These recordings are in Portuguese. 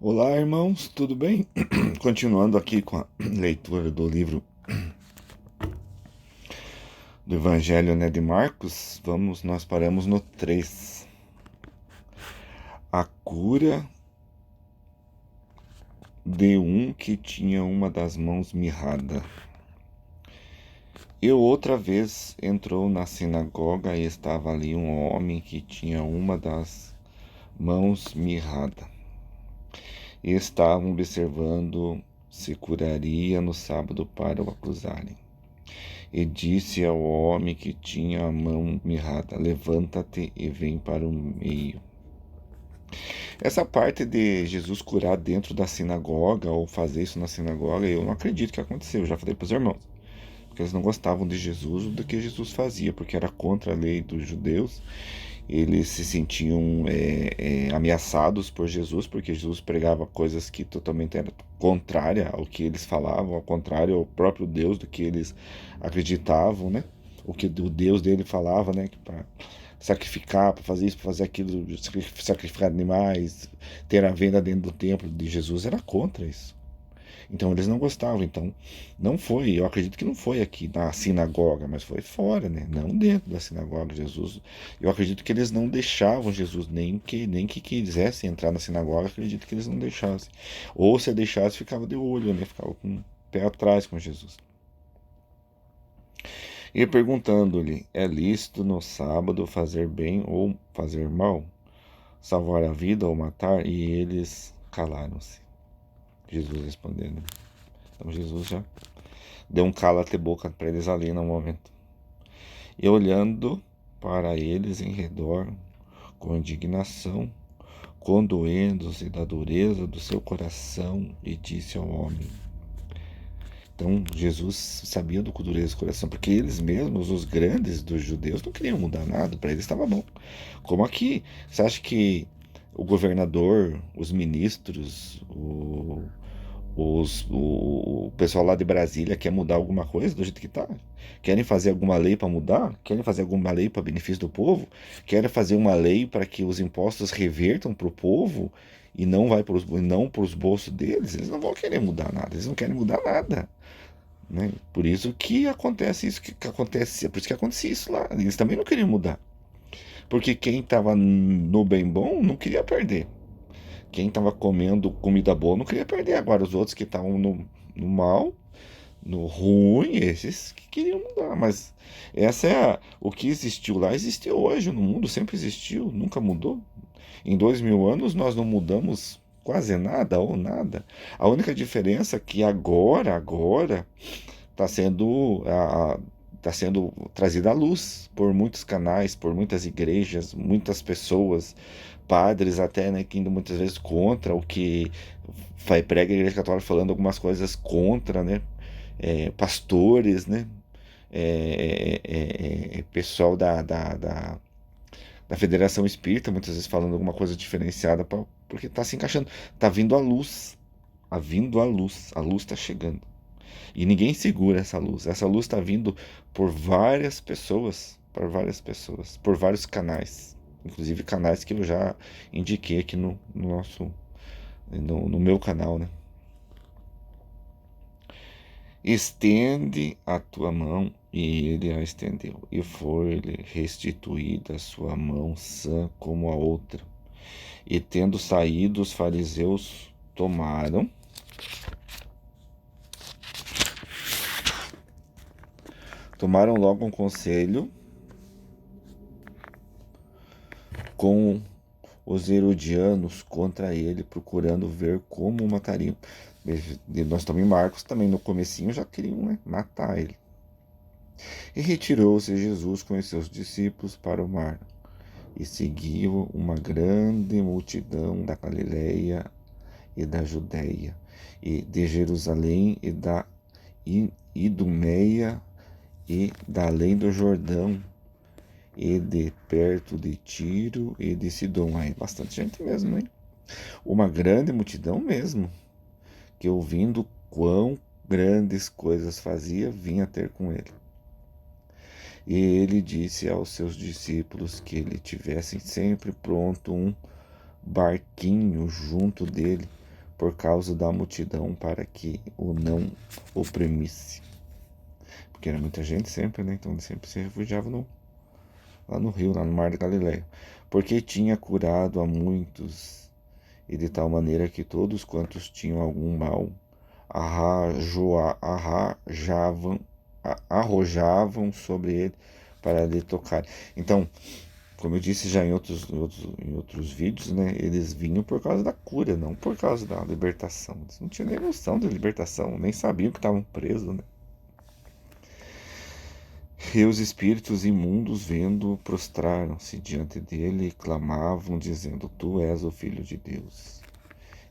Olá, irmãos, tudo bem? Continuando aqui com a leitura do livro do Evangelho, de Marcos, nós paramos no 3. A cura de um que tinha uma das mãos mirrada. E outra vez entrou na sinagoga e estava ali um homem que tinha uma das mãos mirrada. E estavam observando se curaria no sábado para o acusarem. E disse ao homem que tinha a mão mirrada: levanta-te e vem para o meio. Essa parte de Jesus curar dentro da sinagoga, ou fazer isso na sinagoga, eu não acredito que aconteceu. Eu já falei para os irmãos. Porque eles não gostavam de Jesus do que Jesus fazia, porque era contra a lei dos judeus. Eles se sentiam ameaçados por Jesus, porque Jesus pregava coisas que totalmente eram contrárias ao que eles falavam, ao contrário ao próprio Deus do que eles acreditavam, né? O que o Deus dele falava, né? Que para sacrificar, para fazer isso, para fazer aquilo, sacrificar animais, ter a venda dentro do templo de Jesus, era contra isso. Então eles não gostavam. Então não foi, eu acredito que não foi aqui na sinagoga, mas foi fora, né? Não dentro da sinagoga. Jesus, eu acredito que eles não deixavam Jesus, nem que quisessem entrar na sinagoga, acredito que eles não deixassem. Ou se deixasse, ficava de olho, né? Ficava com o pé atrás com Jesus. E perguntando-lhe: é lícito no sábado fazer bem ou fazer mal? Salvar a vida ou matar? E eles calaram-se. Jesus respondendo. Então Jesus já deu um cala-te-boca para eles ali no momento. E olhando para eles em redor, com indignação, condoendo-se da dureza do seu coração, e disse ao homem. Então Jesus sabia do dureza do coração, porque eles mesmos, os grandes dos judeus, não queriam mudar nada, para eles estava bom. Como aqui, você acha que o governador, os ministros, o pessoal lá de Brasília quer mudar alguma coisa do jeito que está? Querem fazer alguma lei para mudar? Querem fazer alguma lei para benefício do povo? Querem fazer uma lei para que os impostos revertam para o povo e não para os bolsos deles? Eles não vão querer mudar nada, eles não querem mudar nada. Né? Por isso que acontece isso que acontece, por isso que acontecia isso lá. Eles também não queriam mudar. Porque quem estava no bem bom não queria perder. Quem estava comendo comida boa não queria perder. Agora, os outros que estavam no mal, no ruim, esses que queriam mudar. Mas essa é o que existiu lá, existiu hoje no mundo, sempre existiu, nunca mudou. Em 2000 anos nós não mudamos quase nada ou nada. A única diferença é que agora está sendo trazida à luz por muitos canais, por muitas igrejas, muitas pessoas, padres até, né, que indo muitas vezes contra o que prega a Igreja Católica, falando algumas coisas contra, né, pastores, né, pessoal da Federação Espírita, muitas vezes falando alguma coisa diferenciada, porque está se encaixando, está vindo a luz está chegando. E ninguém segura essa luz. Essa luz está vindo por várias pessoas, por vários canais, inclusive canais que eu já indiquei aqui no meu canal, né? Estende a tua mão, e ele a estendeu, e foi-lhe restituída a sua mão sã como a outra. E tendo saído, os fariseus tomaram logo um conselho com os herodianos contra ele, procurando ver como o matariam. E nós estamos em Marcos também, no comecinho já queriam, né, matar ele. E retirou-se Jesus com os seus discípulos para o mar, e seguiu uma grande multidão da Galileia e da Judéia, e de Jerusalém e da Idumeia e da além do Jordão, e de perto de Tiro e de Sidom. Aí, bastante gente mesmo, hein? Uma grande multidão mesmo, que ouvindo quão grandes coisas fazia, vinha ter com ele. E ele disse aos seus discípulos que ele tivessem sempre pronto um barquinho junto dele, por causa da multidão, para que o não oprimisse. Porque era muita gente sempre, né? Então ele sempre se refugiava lá no rio, lá no Mar da Galileia. Porque tinha curado a muitos, e de tal maneira que todos quantos tinham algum mal arrojavam sobre ele para lhe tocar. Então, como eu disse já em outros vídeos, né, eles vinham por causa da cura, não por causa da libertação. Eles não tinham nem noção da libertação, nem sabiam que estavam presos, né? E os espíritos imundos, vendo, prostraram-se diante dele e clamavam, dizendo: Tu és o Filho de Deus.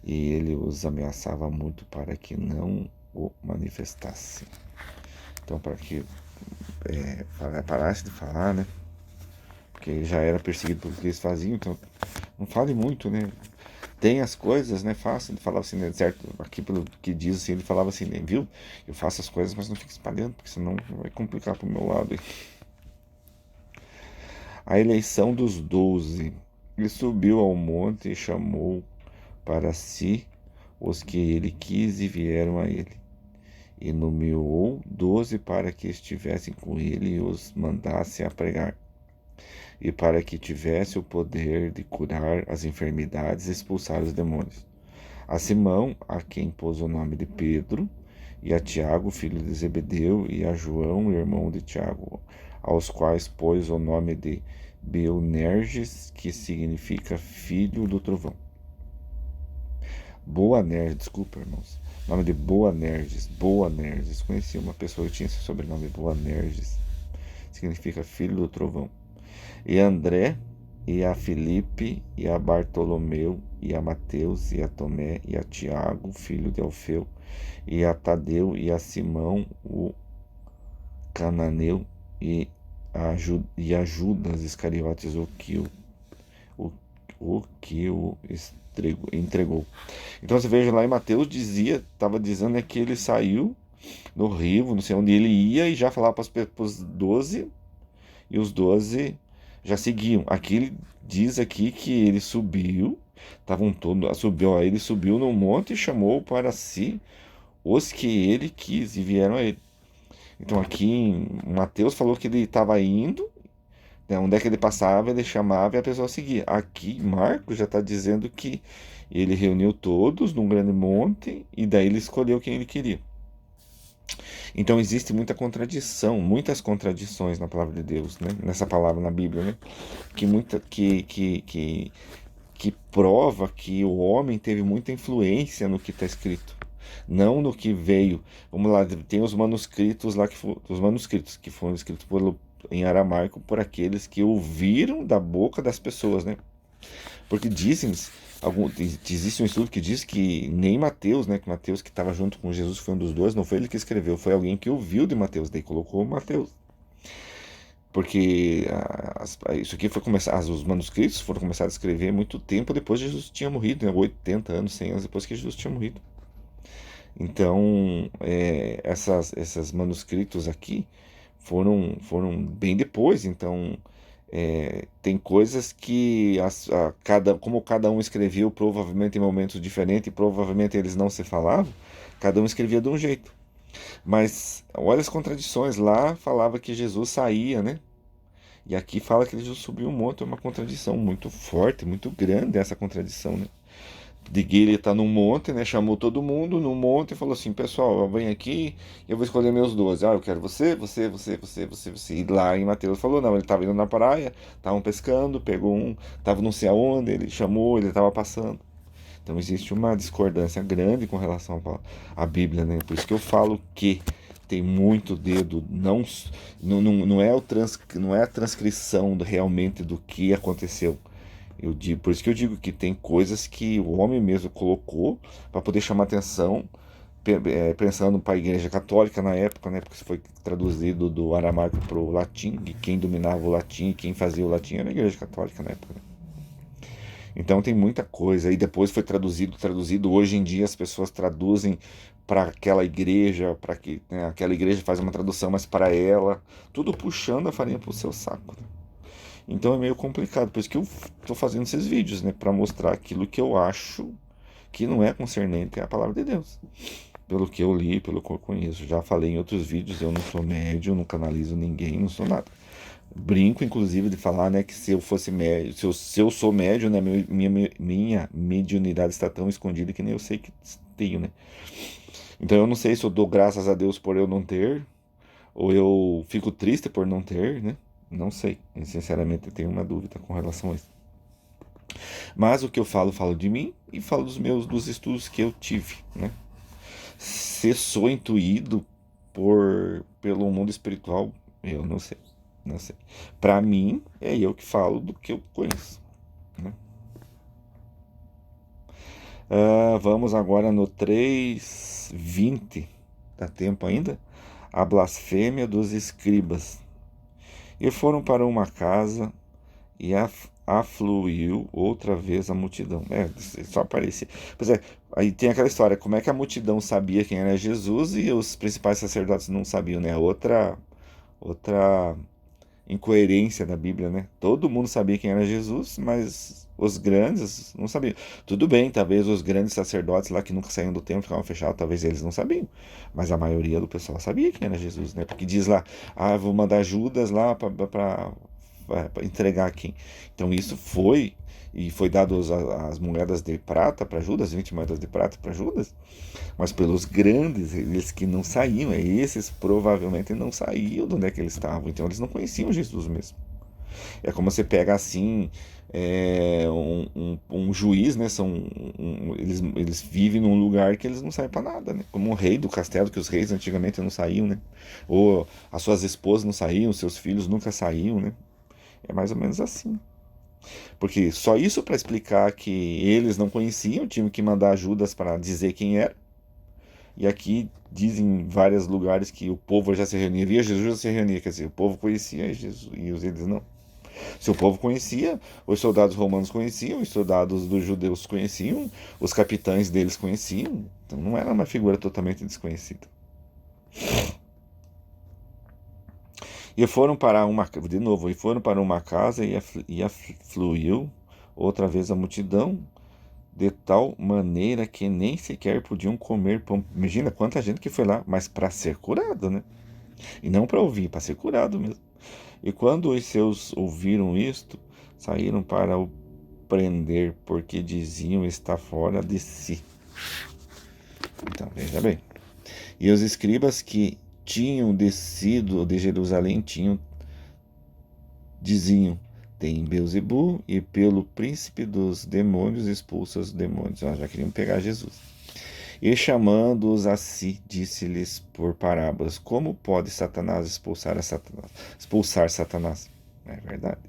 E ele os ameaçava muito para que não o manifestassem. Então, para que parasse de falar, né? Porque ele já era perseguido pelo que eles faziam, então não fale muito, né? Tem as coisas, né? Faça. Ele falava assim, né? Certo? Aqui pelo que diz assim, ele falava assim, né? Viu? Eu faço as coisas, mas não fico espalhando, porque senão vai complicar pro meu lado. A eleição dos 12. Ele subiu ao monte e chamou para si os que ele quis e vieram a ele. E nomeou 12 para que estivessem com ele e os mandasse a pregar, e para que tivesse o poder de curar as enfermidades e expulsar os demônios. A Simão, a quem pôs o nome de Pedro, e a Tiago, filho de Zebedeu, e a João, irmão de Tiago, aos quais pôs o nome de Boanerges, que significa filho do trovão. Boanerges, desculpa, irmãos. O nome de Boanerges. Boanerges. Conheci uma pessoa que tinha esse sobrenome, Boanerges. Significa filho do trovão. E a André, e a Filipe, e a Bartolomeu, e a Mateus, e a Tomé, e a Tiago, filho de Alfeu, e a Tadeu, e a Simão, o cananeu, e a Judas Iscariotes, o que o entregou. Então você veja lá em Mateus, estava dizendo que ele saiu no rio, não sei onde ele ia, e já falava para os 12, e os 12 já seguiam. Aqui ele diz aqui que ele subiu, ele subiu no monte e chamou para si os que ele quis e vieram a ele. Então aqui em Mateus falou que ele estava indo, né, onde é que ele passava, ele chamava e a pessoa seguia. Aqui Marcos já está dizendo que ele reuniu todos num grande monte e daí ele escolheu quem ele queria. Então existe muitas contradições na palavra de Deus, né? Nessa palavra na Bíblia, né? Que prova que o homem teve muita influência no que está escrito, não no que veio. Vamos lá, tem os manuscritos lá que foram escritos em aramaico por aqueles que ouviram da boca das pessoas, né? Porque existe um estudo que diz que nem Mateus, né, que Mateus que estava junto com Jesus foi um dos dois, não foi ele que escreveu, foi alguém que ouviu de Mateus, daí colocou Mateus. Porque isso aqui foi começar, os manuscritos foram começar a escrever muito tempo depois de Jesus tinha morrido, né, 80 anos, 100 anos depois que Jesus tinha morrido. Então, esses manuscritos aqui foram bem depois, então tem coisas que como cada um escreveu provavelmente em momentos diferentes e provavelmente eles não se falavam, cada um escrevia de um jeito. Mas olha as contradições, lá falava que Jesus saía, né? E aqui fala que Jesus subiu um monte, é uma contradição muito forte, muito grande essa contradição, né? De que ele está num monte, né? Chamou todo mundo num monte e falou assim: pessoal, vem aqui, eu vou escolher meus 12. Ah, eu quero você. E lá em Mateus falou: não, ele estava indo na praia, estavam pescando, pegou um, estava não sei aonde, ele chamou, ele estava passando. Então existe uma discordância grande com relação à Bíblia, né? Por isso que eu falo que tem muito dedo, não é a transcrição realmente do que aconteceu. Por isso que eu digo que tem coisas que o homem mesmo colocou para poder chamar atenção, pensando para a Igreja Católica na época, né, porque foi traduzido do aramaico para o latim, e quem dominava o latim e quem fazia o latim era a Igreja Católica na época. Né? Então tem muita coisa, e depois foi traduzido. Hoje em dia as pessoas traduzem para aquela igreja, para que né, aquela igreja faz uma tradução, mas para ela, tudo puxando a farinha para o seu saco. Né? Então é meio complicado, por isso que eu estou fazendo esses vídeos, né, para mostrar aquilo que eu acho que não é concernente à palavra de Deus. Pelo que eu li, pelo que eu conheço. Já falei em outros vídeos, eu não sou médium, não canalizo ninguém, não sou nada. Brinco, inclusive, de falar, né, que se eu fosse médium, se eu sou médium, né, minha mediunidade está tão escondida que nem eu sei que tenho, né? Então eu não sei se eu dou graças a Deus por eu não ter, ou eu fico triste por não ter, né? Não sei. Eu, sinceramente, eu tenho uma dúvida com relação a isso. Mas o que eu falo de mim e falo dos estudos que eu tive, né? Se sou intuído pelo mundo espiritual, eu não sei. Não sei. Para mim, é eu que falo do que eu conheço, né? Vamos agora no 3:20. Dá tempo ainda? A blasfêmia dos escribas. E foram para uma casa e afluiu outra vez a multidão. Só aparecia. Pois é, aí tem aquela história, como é que a multidão sabia quem era Jesus e os principais sacerdotes não sabiam, né? Outra incoerência da Bíblia, né? Todo mundo sabia quem era Jesus, mas os grandes não sabiam. Tudo bem, talvez os grandes sacerdotes lá que nunca saíam do templo, ficavam fechados, talvez eles não sabiam. Mas a maioria do pessoal sabia quem era Jesus, né? Porque diz lá, vou mandar Judas lá para entregar quem. Então isso foi dado as moedas de prata para Judas, 20 moedas de prata para Judas, mas pelos grandes, eles que não saíam, esses provavelmente não saíam de onde é que eles estavam, então eles não conheciam Jesus mesmo. É como você pega assim, um juiz, né? Eles vivem num lugar que eles não saem para nada, né? Como um rei do castelo, que os reis antigamente não saíam, né? Ou as suas esposas não saíam, seus filhos nunca saíam, né? É mais ou menos assim. Porque só isso para explicar que eles não conheciam, tinham que mandar Judas para dizer quem era. E aqui dizem em vários lugares que o povo já se reunia, via Jesus já se reunia, quer dizer, o povo conhecia Jesus e eles não. Se o povo conhecia, os soldados romanos conheciam, os soldados dos judeus conheciam, os capitães deles conheciam, então não era uma figura totalmente desconhecida. E foram para uma casa e afluiu outra vez a multidão, de tal maneira que nem sequer podiam comer pão. Imagina quanta gente que foi lá, mas para ser curado, né? E não para ouvir, para ser curado mesmo. E quando os seus ouviram isto, saíram para o prender, porque diziam estar fora de si. Então, veja bem. E os escribas que tinham descido de Jerusalém diziam: tem Beelzebul e pelo príncipe dos demônios expulsa os demônios. Já queriam pegar Jesus. E chamando-os a si, disse-lhes por parábolas: como pode Satanás expulsar Satanás? É verdade.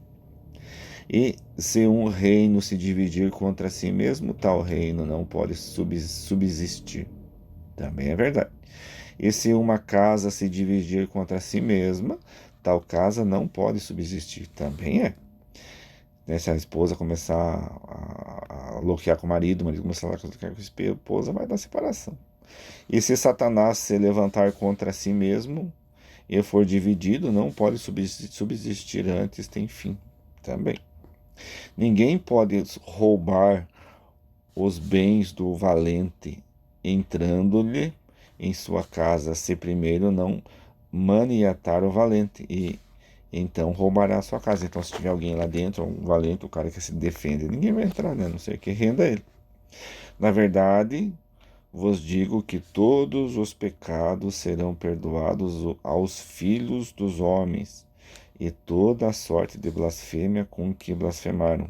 E se um reino se dividir contra si mesmo, tal reino não pode subsistir. Também é verdade. E se uma casa se dividir contra si mesma, tal casa não pode subsistir. Também é. Né? Se a esposa começar a bloquear com o marido começar a bloquear com a esposa, vai dar separação. E se Satanás se levantar contra si mesmo e for dividido, não pode subsistir antes, tem fim. Também. Ninguém pode roubar os bens do valente, entrando-lhe em sua casa, se primeiro não maniatar o valente, e então roubará a sua casa. Então, se tiver alguém lá dentro, um valente, o cara que se defende, ninguém vai entrar, né? A não ser que renda ele. Na verdade, vos digo que todos os pecados serão perdoados aos filhos dos homens, e toda a sorte de blasfêmia com que blasfemaram.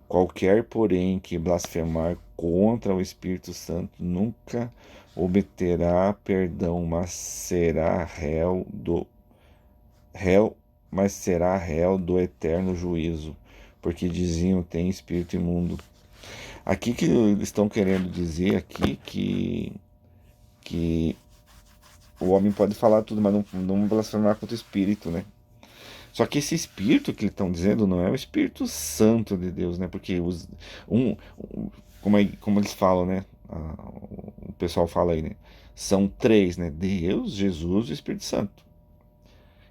Qualquer, porém, que blasfemar contra o Espírito Santo nunca obterá perdão, mas será réu do eterno juízo, porque diziam tem espírito imundo. Aqui que eles estão querendo dizer aqui que o homem pode falar tudo, mas não blasfemar contra o espírito, né? Só que esse espírito que eles estão dizendo não é o Espírito Santo de Deus, né? Porque como eles falam, né? O pessoal fala aí, né? São três, né? Deus, Jesus e o Espírito Santo.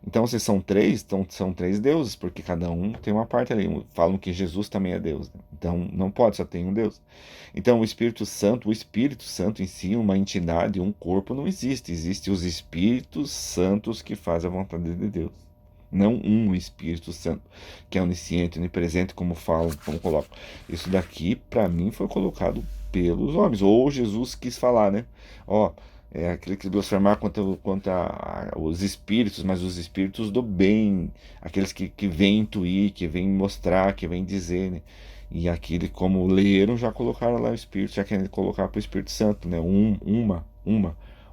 Então, se são três, então são três deuses, porque cada um tem uma parte ali. Falam que Jesus também é Deus, né? Então, não pode, só tem um Deus. Então, o Espírito Santo em si, uma entidade, um corpo, não existe. Existem os Espíritos Santos que fazem a vontade de Deus. Não um Espírito Santo, que é onisciente, onipresente, como falam, como colocam. Isso daqui, para mim, foi colocado pelos homens. Ou Jesus quis falar, né? Ó, é aquele que blasfemar contra os espíritos, mas os espíritos do bem, aqueles que vêm intuir, que vêm mostrar, que vêm dizer, né? E aquele, como leram, já colocaram lá o Espírito, já querem colocar para o Espírito Santo, né?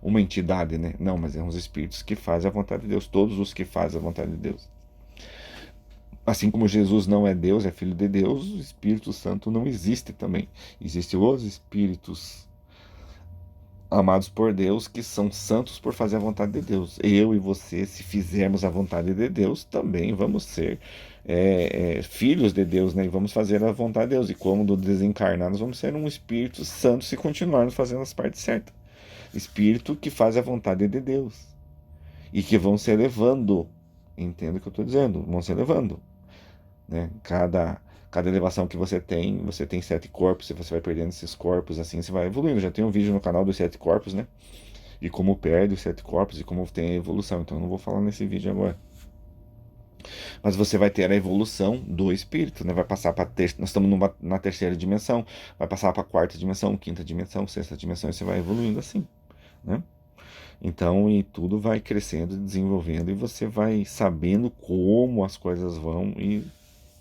Uma entidade, né? Não, mas é uns espíritos que fazem a vontade de Deus, todos os que fazem a vontade de Deus. Assim como Jesus não é Deus, é Filho de Deus, o Espírito Santo não existe também. Existem os espíritos amados por Deus, que são santos por fazer a vontade de Deus. Eu e você, se fizermos a vontade de Deus, também vamos ser filhos de Deus, né? E vamos fazer a vontade de Deus. E como do desencarnados, vamos ser um Espírito Santo se continuarmos fazendo as partes certas. Espírito que faz a vontade de Deus. E que vão se elevando. Entenda o que eu estou dizendo? Vão se elevando, né? Cada elevação que você tem 7 corpos, e você vai perdendo esses corpos, assim você vai evoluindo. Já tem um vídeo no canal dos 7 corpos, né? E como perde os 7 corpos e como tem a evolução. Então eu não vou falar nesse vídeo agora. Mas você vai ter a evolução do espírito, né? Vai passar para nós estamos na terceira dimensão, vai passar para a quarta dimensão, quinta dimensão, sexta dimensão, e você vai evoluindo assim, né? Então, e tudo vai crescendo, desenvolvendo, e você vai sabendo como as coisas vão e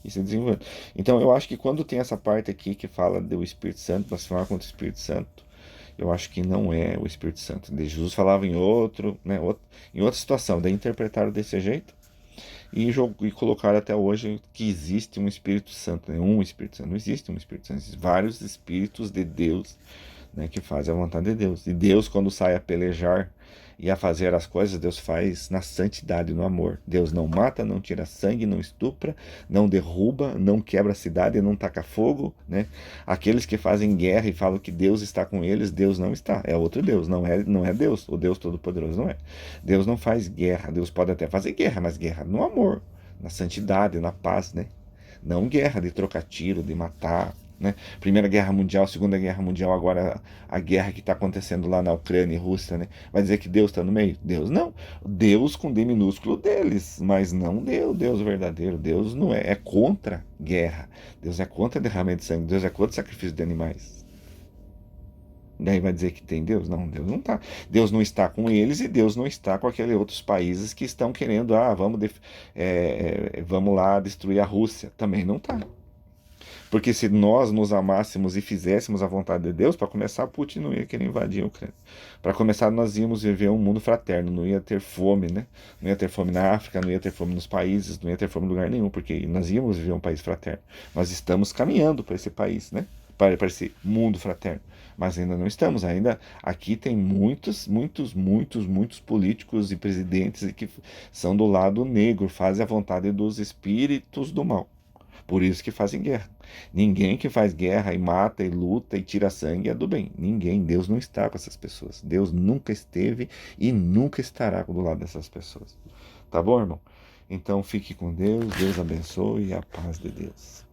se desenvolvendo. Então, eu acho que quando tem essa parte aqui que fala do Espírito Santo, blasfemar contra o Espírito Santo, eu acho que não é o Espírito Santo. Jesus falava em em outra situação, daí interpretaram desse jeito e colocaram até hoje que existe um Espírito Santo, né? Um Espírito Santo. Não existe um Espírito Santo, existem vários Espíritos de Deus, né, que fazem a vontade de Deus. E Deus, quando sai a pelejar e a fazer as coisas, Deus faz na santidade, no amor. Deus não mata, não tira sangue, não estupra, não derruba, não quebra a cidade, não taca fogo, né? Aqueles que fazem guerra e falam que Deus está com eles, Deus não está. É outro Deus, não é Deus. O Deus Todo-Poderoso não é. Deus não faz guerra. Deus pode até fazer guerra, mas guerra no amor, na santidade, na paz, né? Não guerra de trocar tiro, de matar, né? Primeira Guerra Mundial, Segunda Guerra Mundial, agora a guerra que está acontecendo lá na Ucrânia e Rússia, né? Vai dizer que Deus está no meio? Deus não. Deus com D minúsculo deles, mas não Deus verdadeiro. Deus não é contra guerra. Deus é contra derramamento de sangue. Deus é contra sacrifício de animais. Daí vai dizer que tem Deus? Não, Deus não está. Deus não está com eles e Deus não está com aqueles outros países que estão querendo, vamos lá destruir a Rússia. Também não está. Porque se nós nos amássemos e fizéssemos a vontade de Deus, para começar, Putin não ia querer invadir a Ucrânia. Para começar, nós íamos viver um mundo fraterno, não ia ter fome, né? Não ia ter fome na África, não ia ter fome nos países, não ia ter fome em lugar nenhum, porque nós íamos viver um país fraterno. Nós estamos caminhando para esse país, né? Para esse mundo fraterno. Mas ainda não estamos. Ainda aqui tem muitos políticos e presidentes que são do lado negro, fazem a vontade dos espíritos do mal. Por isso que fazem guerra. Ninguém que faz guerra e mata e luta e tira sangue é do bem. Ninguém. Deus não está com essas pessoas. Deus nunca esteve e nunca estará do lado dessas pessoas. Tá bom, irmão? Então fique com Deus. Deus abençoe e a paz de Deus.